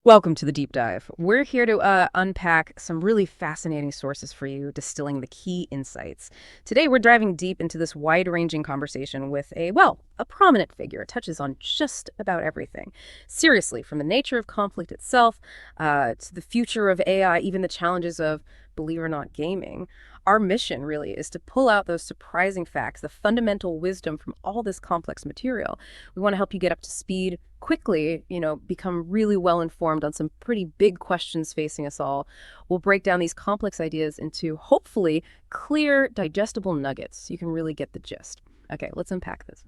Welcome to the deep dive. We're here to unpack some really fascinating sources for you, distilling the key insights. Today, we're diving deep into this wide-ranging conversation with a prominent figure. It touches on just about everything. Seriously, from the nature of conflict itself to the future of AI, even the challenges of, believe it or not, gaming. Our mission really is to pull out those surprising facts, the fundamental wisdom from all this complex material. We want to help you get up to speed quickly, become really well informed on some pretty big questions facing us all. We'll break down these complex ideas into hopefully clear, digestible nuggets so you can really get the gist. Okay, let's unpack this.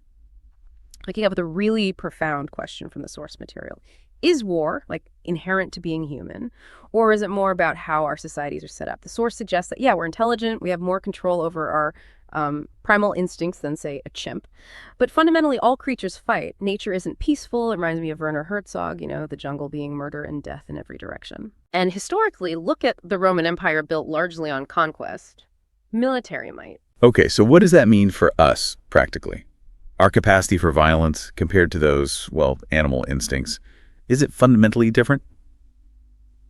Picking up with a really profound question from the source material. Is war, inherent to being human, or is it more about how our societies are set up? The source suggests that, we're intelligent, we have more control over our primal instincts than, say, a chimp. But fundamentally, all creatures fight. Nature isn't peaceful. It reminds me of Werner Herzog, the jungle being murder and death in every direction. And historically, look at the Roman Empire built largely on conquest, military might. Okay, so what does that mean for us, practically? Our capacity for violence compared to those, animal instincts. Is it fundamentally different?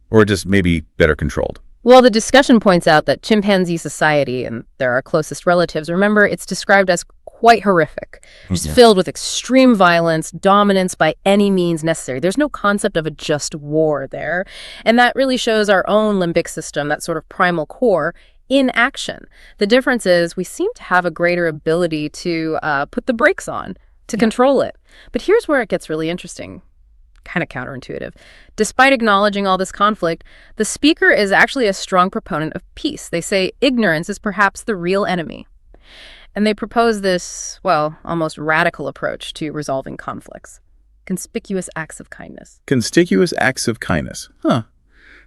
Or just maybe better controlled? Well, the discussion points out that chimpanzee society, and they're our closest relatives, remember, it's described as quite horrific, just filled with extreme violence, dominance by any means necessary. There's no concept of a just war there. And that really shows our own limbic system, that sort of primal core, in action. The difference is we seem to have a greater ability to put the brakes on, to control it. But here's where it gets really interesting. Kind of counterintuitive. Despite acknowledging all this conflict, the speaker is actually a strong proponent of peace. They say ignorance is perhaps the real enemy. And they propose this, almost radical approach to resolving conflicts. Conspicuous acts of kindness. Conspicuous acts of kindness. Huh.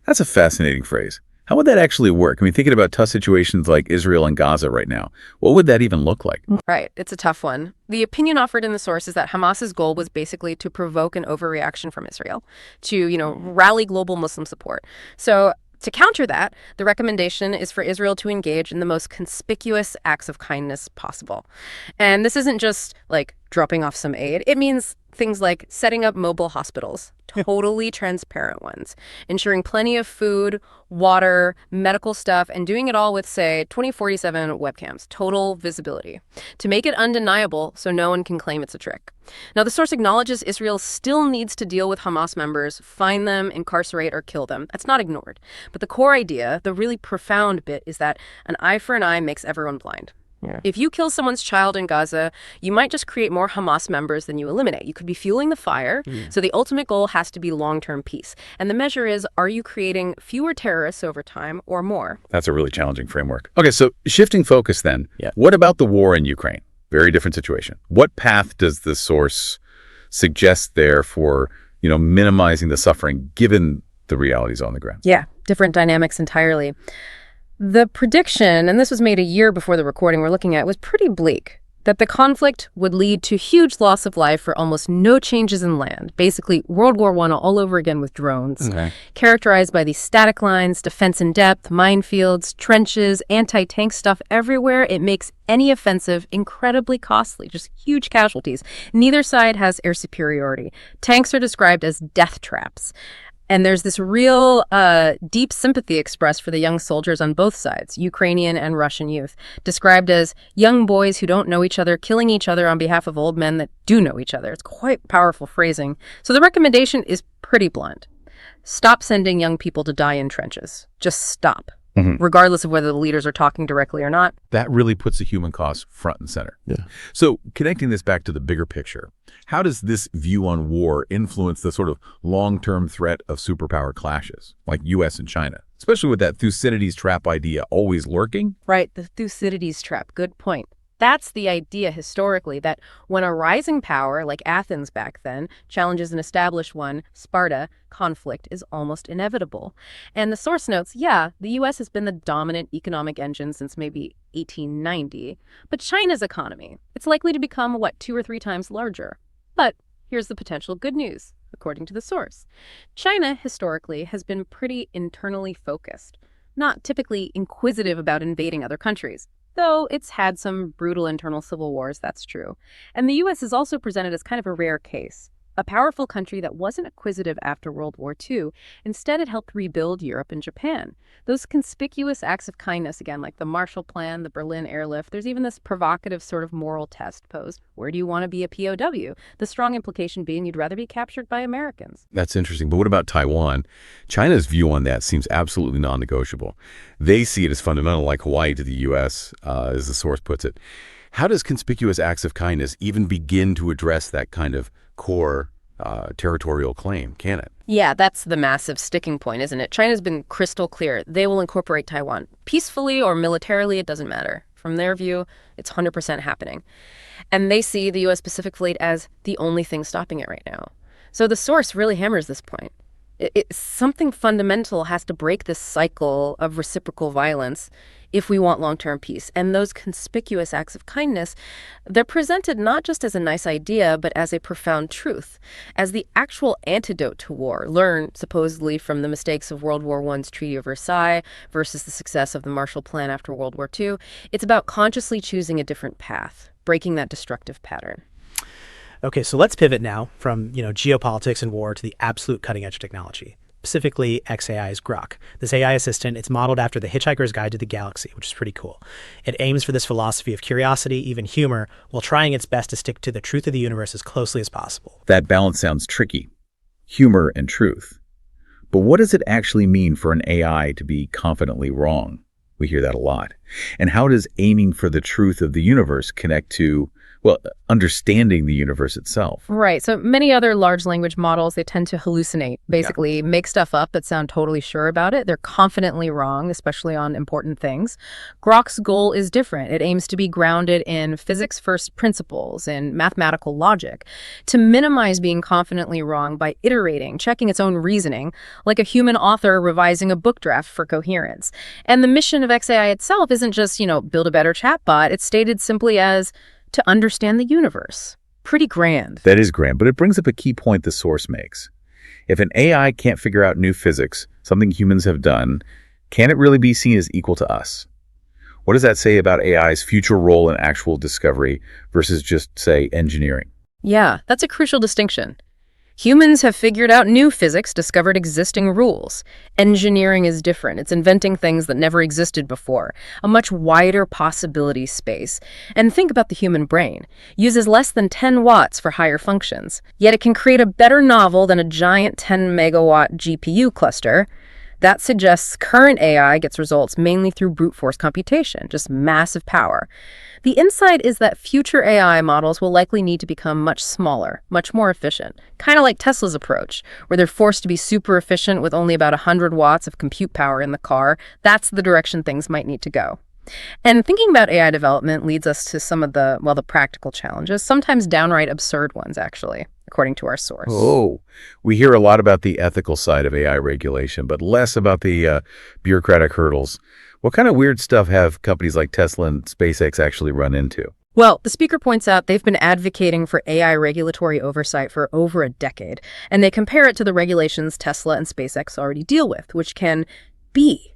That's a fascinating phrase. How would that actually work? Thinking about tough situations like Israel and Gaza right now, what would that even look like? Right. It's a tough one. The opinion offered in the source is that Hamas's goal was basically to provoke an overreaction from Israel, to, rally global Muslim support. So to counter that, the recommendation is for Israel to engage in the most conspicuous acts of kindness possible. And this isn't just dropping off some aid. It means things like setting up mobile hospitals, totally transparent ones, ensuring plenty of food, water, medical stuff, and doing it all with, say, 2047 webcams, total visibility, to make it undeniable so no one can claim it's a trick. Now, the source acknowledges Israel still needs to deal with Hamas members, find them, incarcerate, or kill them. That's not ignored. But the core idea, the really profound bit, is that an eye for an eye makes everyone blind. Yeah. If you kill someone's child in Gaza, you might just create more Hamas members than you eliminate. You could be fueling the fire. So the ultimate goal has to be long-term peace. And the measure is, are you creating fewer terrorists over time or more? That's a really challenging framework. Okay, so shifting focus then. What about the war in Ukraine? Very different situation. What path does the source suggest there for, minimizing the suffering given the realities on the ground? Yeah, different dynamics entirely. The prediction, and this was made a year before the recording we're looking at, was pretty bleak, that the conflict would lead to huge loss of life for almost no changes in land. Basically, World War I all over again with drones, characterized by these static lines, defense in depth, minefields, trenches, anti-tank stuff everywhere. It makes any offensive incredibly costly, just huge casualties. Neither side has air superiority. Tanks are described as death traps. And there's this real deep sympathy expressed for the young soldiers on both sides, Ukrainian and Russian youth, described as young boys who don't know each other, killing each other on behalf of old men that do know each other. It's quite powerful phrasing. So the recommendation is pretty blunt. Stop sending young people to die in trenches. Just stop, regardless of whether the leaders are talking directly or not. That really puts the human cost front and center. Yeah. So connecting this back to the bigger picture, how does this view on war influence the sort of long-term threat of superpower clashes, like U.S. and China, especially with that Thucydides trap idea always lurking? Right, the Thucydides trap. Good point. That's the idea historically, that when a rising power, like Athens back then, challenges an established one, Sparta, conflict is almost inevitable. And the source notes, the U.S. has been the dominant economic engine since maybe 1890, but China's economy, it's likely to become, 2 or 3 times larger. But here's the potential good news, according to the source. China, historically, has been pretty internally focused, not typically inquisitive about invading other countries. Though it's had some brutal internal civil wars, that's true. And the U.S. is also presented as kind of a rare case. A powerful country that wasn't acquisitive after World War II. Instead, it helped rebuild Europe and Japan. Those conspicuous acts of kindness, again, like the Marshall Plan, the Berlin airlift, there's even this provocative sort of moral test posed. Where do you want to be a POW? The strong implication being you'd rather be captured by Americans. That's interesting. But what about Taiwan? China's view on that seems absolutely non-negotiable. They see it as fundamental, like Hawaii to the U.S., as the source puts it. How does conspicuous acts of kindness even begin to address that kind of core territorial claim, can it? Yeah, that's the massive sticking point, isn't it? China's been crystal clear. They will incorporate Taiwan. Peacefully or militarily, it doesn't matter. From their view, it's 100% happening. And they see the U.S. Pacific Fleet as the only thing stopping it right now. So the source really hammers this point. Something fundamental has to break this cycle of reciprocal violence if we want long-term peace. And those conspicuous acts of kindness, they're presented not just as a nice idea, but as a profound truth, as the actual antidote to war, learned supposedly from the mistakes of World War I's Treaty of Versailles versus the success of the Marshall Plan after World War II. It's about consciously choosing a different path, breaking that destructive pattern. Okay, so let's pivot now from, geopolitics and war to the absolute cutting edge technology, specifically xAI's Grok. This AI assistant, it's modeled after The Hitchhiker's Guide to the Galaxy, which is pretty cool. It aims for this philosophy of curiosity, even humor, while trying its best to stick to the truth of the universe as closely as possible. That balance sounds tricky. Humor and truth. But what does it actually mean for an AI to be confidently wrong? We hear that a lot. And how does aiming for the truth of the universe connect to, understanding the universe itself? Right. So many other large language models, they tend to hallucinate, basically make stuff up but sound totally sure about it. They're confidently wrong, especially on important things. Grok's goal is different. It aims to be grounded in physics-first principles and mathematical logic, to minimize being confidently wrong by iterating, checking its own reasoning, like a human author revising a book draft for coherence. And the mission of xAI itself isn't just, build a better chatbot. It's stated simply as to understand the universe. Pretty grand. That is grand, but it brings up a key point the source makes. If an AI can't figure out new physics, something humans have done, can it really be seen as equal to us? What does that say about AI's future role in actual discovery versus just, say, engineering? Yeah, that's a crucial distinction. Humans have figured out new physics, discovered existing rules. Engineering is different. It's inventing things that never existed before, a much wider possibility space. And think about the human brain. Uses less than 10 watts for higher functions. Yet it can create a better novel than a giant 10-megawatt GPU cluster. That suggests current AI gets results mainly through brute force computation, just massive power. The insight is that future AI models will likely need to become much smaller, much more efficient, kind of like Tesla's approach, where they're forced to be super efficient with only about 100 watts of compute power in the car. That's the direction things might need to go. And thinking about AI development leads us to some of the practical challenges, sometimes downright absurd ones, actually, according to our source. Oh, we hear a lot about the ethical side of AI regulation, but less about the bureaucratic hurdles. What kind of weird stuff have companies like Tesla and SpaceX actually run into? Well, the speaker points out they've been advocating for AI regulatory oversight for over a decade, and they compare it to the regulations Tesla and SpaceX already deal with, which can be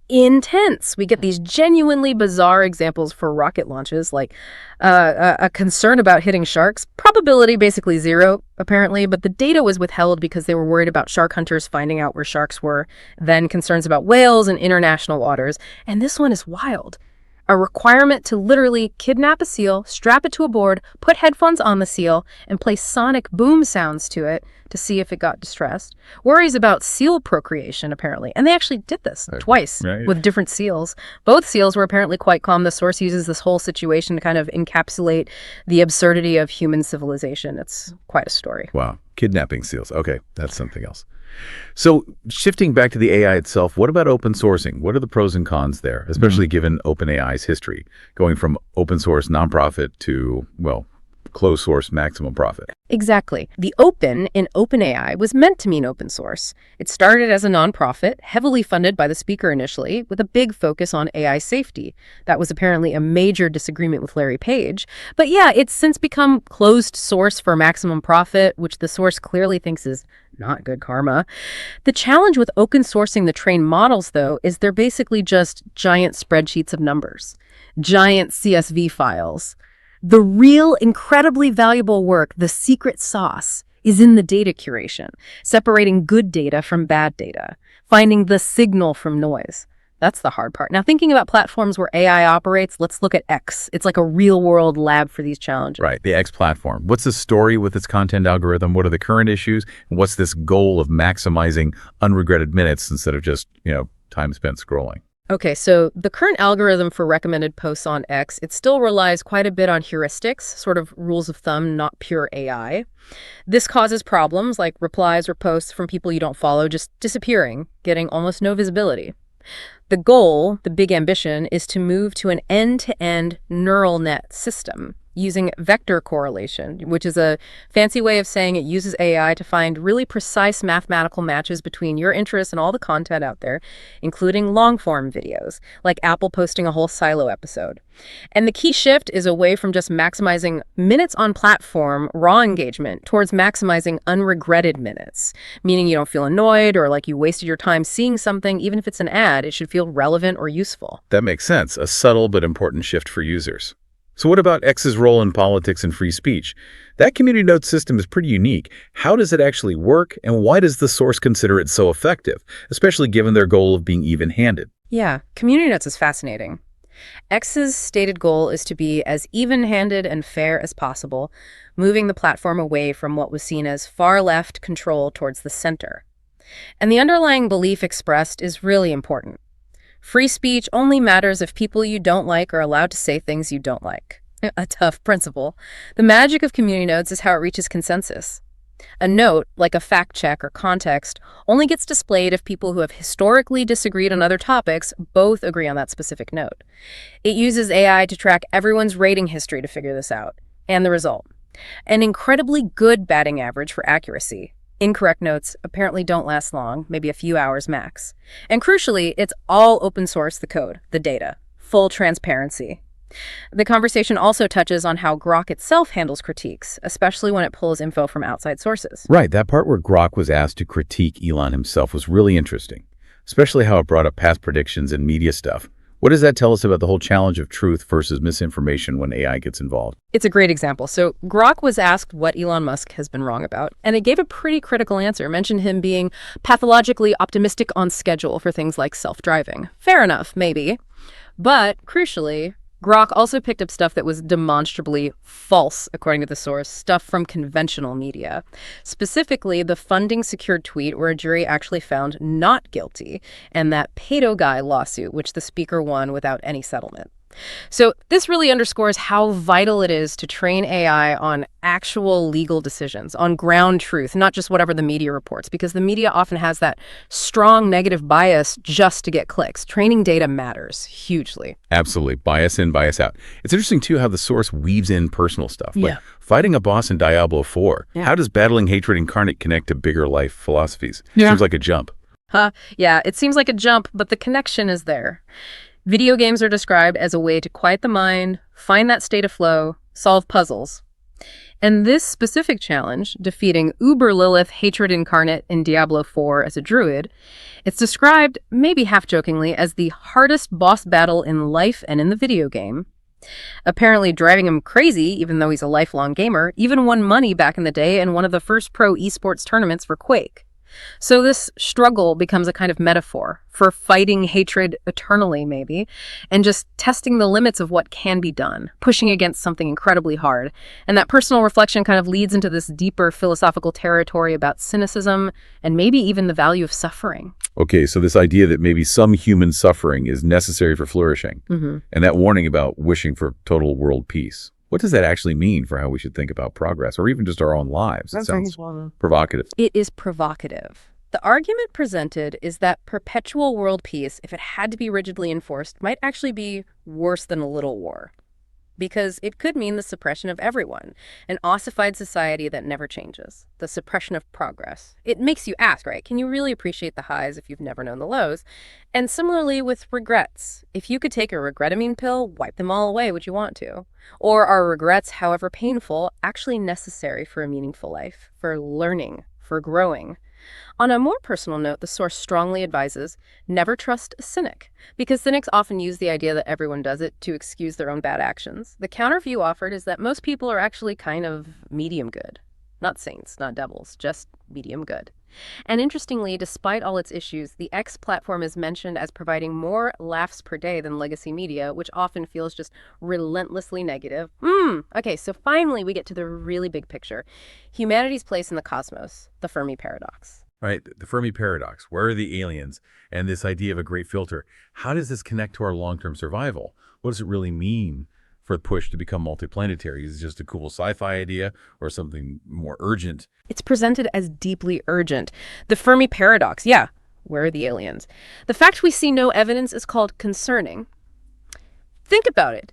intense. We get these genuinely bizarre examples for rocket launches, like a concern about hitting sharks. Probability basically zero, apparently, but the data was withheld because they were worried about shark hunters finding out where sharks were, then concerns about whales in international waters. And this one is wild. A requirement to literally kidnap a seal, strap it to a board, put headphones on the seal, and play sonic boom sounds to it to see if it got distressed. Worries about seal procreation, apparently. And they actually did this twice with different seals. Both seals were apparently quite calm. The source uses this whole situation to kind of encapsulate the absurdity of human civilization. It's quite a story. Wow. Kidnapping seals. Okay, that's something else. So shifting back to the AI itself, what about open sourcing? What are the pros and cons there, especially given OpenAI's history, going from open source nonprofit to, closed source maximum profit? Exactly. The open in OpenAI was meant to mean open source. It started as a nonprofit, heavily funded by the speaker initially, with a big focus on AI safety. That was apparently a major disagreement with Larry Page. But yeah, it's since become closed source for maximum profit, which the source clearly thinks is not good karma. The challenge with open sourcing the trained models, though, is they're basically just giant spreadsheets of numbers, giant CSV files. The real, incredibly valuable work, the secret sauce, is in the data curation, separating good data from bad data, finding the signal from noise. That's the hard part. Now, thinking about platforms where AI operates, let's look at X. It's like a real-world lab for these challenges. Right, the X platform. What's the story with its content algorithm? What are the current issues? And what's this goal of maximizing unregretted minutes instead of just, time spent scrolling? Okay, so the current algorithm for recommended posts on X, it still relies quite a bit on heuristics, sort of rules of thumb, not pure AI. This causes problems like replies or posts from people you don't follow just disappearing, getting almost no visibility. The goal, the big ambition, is to move to an end-to-end neural net system using vector correlation, which is a fancy way of saying it uses AI to find really precise mathematical matches between your interests and all the content out there, including long-form videos, like Apple posting a whole Silo episode. And the key shift is away from just maximizing minutes on platform, raw engagement, towards maximizing unregretted minutes, meaning you don't feel annoyed or like you wasted your time seeing something. Even if it's an ad, it should feel relevant or useful. That makes sense, a subtle but important shift for users. So what about X's role in politics and free speech? That community note system is pretty unique. How does it actually work, and why does the source consider it so effective, especially given their goal of being even-handed? Yeah, community notes is fascinating. X's stated goal is to be as even-handed and fair as possible, moving the platform away from what was seen as far-left control towards the center. And the underlying belief expressed is really important. Free speech only matters if people you don't like are allowed to say things you don't like. A tough principle. The magic of community notes is how it reaches consensus. A note, like a fact check or context, only gets displayed if people who have historically disagreed on other topics both agree on that specific note. It uses AI to track everyone's rating history to figure this out. And the result: an incredibly good batting average for accuracy. Incorrect notes apparently don't last long, maybe a few hours max. And crucially, it's all open source, the code, the data, full transparency. The conversation also touches on how Grok itself handles critiques, especially when it pulls info from outside sources. Right, that part where Grok was asked to critique Elon himself was really interesting, especially how it brought up past predictions and media stuff. What does that tell us about the whole challenge of truth versus misinformation when AI gets involved? It's a great example. So Grok was asked what Elon Musk has been wrong about, and it gave a pretty critical answer, mentioned him being pathologically optimistic on schedule for things like self-driving. Fair enough, maybe. But crucially, Grok also picked up stuff that was demonstrably false, according to the source, stuff from conventional media. Specifically, the funding-secured tweet where a jury actually found not guilty, and that pedo guy lawsuit, which the speaker won without any settlement. So this really underscores how vital it is to train AI on actual legal decisions, on ground truth, not just whatever the media reports, because the media often has that strong negative bias just to get clicks. Training data matters hugely. Absolutely. Bias in, bias out. It's interesting, too, how the source weaves in personal stuff. Like fighting a boss in Diablo 4. Yeah. How does battling hatred incarnate connect to bigger life philosophies? Seems like a jump. Yeah, it seems like a jump, but the connection is there. Video games are described as a way to quiet the mind, find that state of flow, solve puzzles. And this specific challenge, defeating Uber Lilith hatred incarnate in Diablo 4 as a druid, it's described, maybe half-jokingly, as the hardest boss battle in life and in the video game. Apparently driving him crazy, even though he's a lifelong gamer, even won money back in the day in one of the first pro esports tournaments for Quake. So this struggle becomes a kind of metaphor for fighting hatred eternally, maybe, and just testing the limits of what can be done, pushing against something incredibly hard. And that personal reflection kind of leads into this deeper philosophical territory about cynicism and maybe even the value of suffering. Okay, so this idea that maybe some human suffering is necessary for flourishing, and that warning about wishing for total world peace. What does that actually mean for how we should think about progress or even just our own lives? It sounds provocative. It is provocative. The argument presented is that perpetual world peace, if it had to be rigidly enforced, might actually be worse than a little war. Because it could mean the suppression of everyone, an ossified society that never changes, the suppression of progress. It makes you ask, right? Can you really appreciate the highs if you've never known the lows? And similarly with regrets. If you could take a regretamine pill, wipe them all away, would you want to? Or are regrets, however painful, actually necessary for a meaningful life, for learning, for growing? On a more personal note, the source strongly advises never trust a cynic, because cynics often use the idea that everyone does it to excuse their own bad actions. The counter view offered is that most people are actually kind of medium good. Not saints, not devils, just medium good. And interestingly, despite all its issues, the X platform is mentioned as providing more laughs per day than legacy media, which often feels just relentlessly negative. Okay, so finally we get to the really big picture. Humanity's place in the cosmos, the Fermi paradox. Right, the Fermi paradox. Where are the aliens? And this idea of a great filter. How does this connect to our long-term survival? What does it really mean for the push to become multiplanetary? Is it just a cool sci-fi idea or something more urgent? It's presented as deeply urgent. The Fermi paradox, yeah, where are the aliens? The fact we see no evidence is called concerning. Think about it.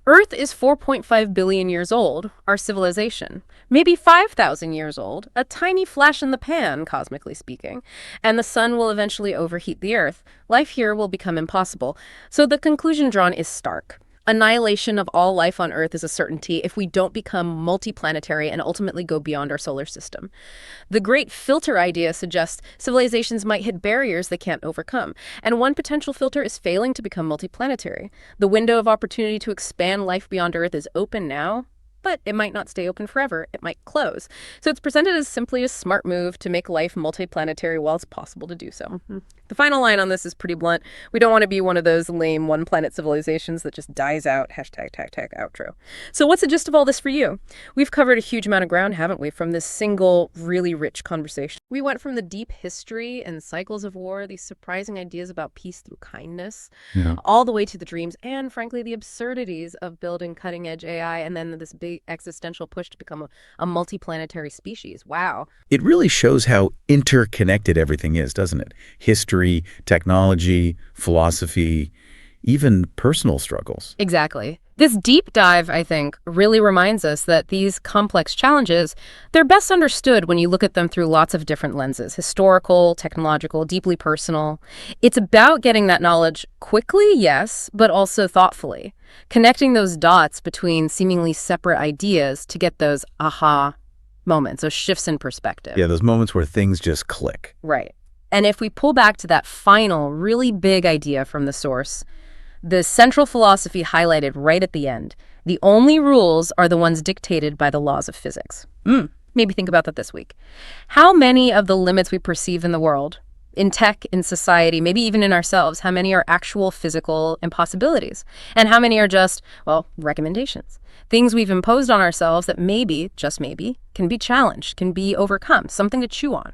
Earth is 4.5 billion years old, our civilization. Maybe 5,000 years old, a tiny flash in the pan, cosmically speaking. And the sun will eventually overheat the Earth. Life here will become impossible. So the conclusion drawn is stark. Annihilation of all life on Earth is a certainty if we don't become multiplanetary and ultimately go beyond our solar system. The great filter idea suggests civilizations might hit barriers they can't overcome, and one potential filter is failing to become multiplanetary. The window of opportunity to expand life beyond Earth is open now, but it might not stay open forever. It might close. So it's presented as simply a smart move to make life multiplanetary while it's possible to do so. The final line on this is pretty blunt. We don't want to be one of those lame one-planet civilizations that just dies out. Hashtag outro. So what's the gist of all this for you? We've covered a huge amount of ground, haven't we, from this single, really rich conversation. We went from the deep history and cycles of war, these surprising ideas about peace through kindness, all the way to the dreams and, frankly, the absurdities of building cutting-edge AI, and then this big existential push to become a multiplanetary species. Wow. It really shows how interconnected everything is, doesn't it? History, technology, philosophy, even personal struggles. Exactly. This deep dive, I think, really reminds us that these complex challenges, they're best understood when you look at them through lots of different lenses: historical, technological, deeply personal. It's about getting that knowledge quickly, yes, but also thoughtfully, connecting those dots between seemingly separate ideas to get those aha moments, those shifts in perspective. Yeah, those moments where things just click. Right. And if we pull back to that final, really big idea from the source, the central philosophy highlighted right at the end: the only rules are the ones dictated by the laws of physics. Maybe think about that this week. How many of the limits we perceive in the world, in tech, in society, maybe even in ourselves, how many are actual physical impossibilities? And how many are just, well, recommendations? Things we've imposed on ourselves that maybe, just maybe, can be challenged, can be overcome, something to chew on.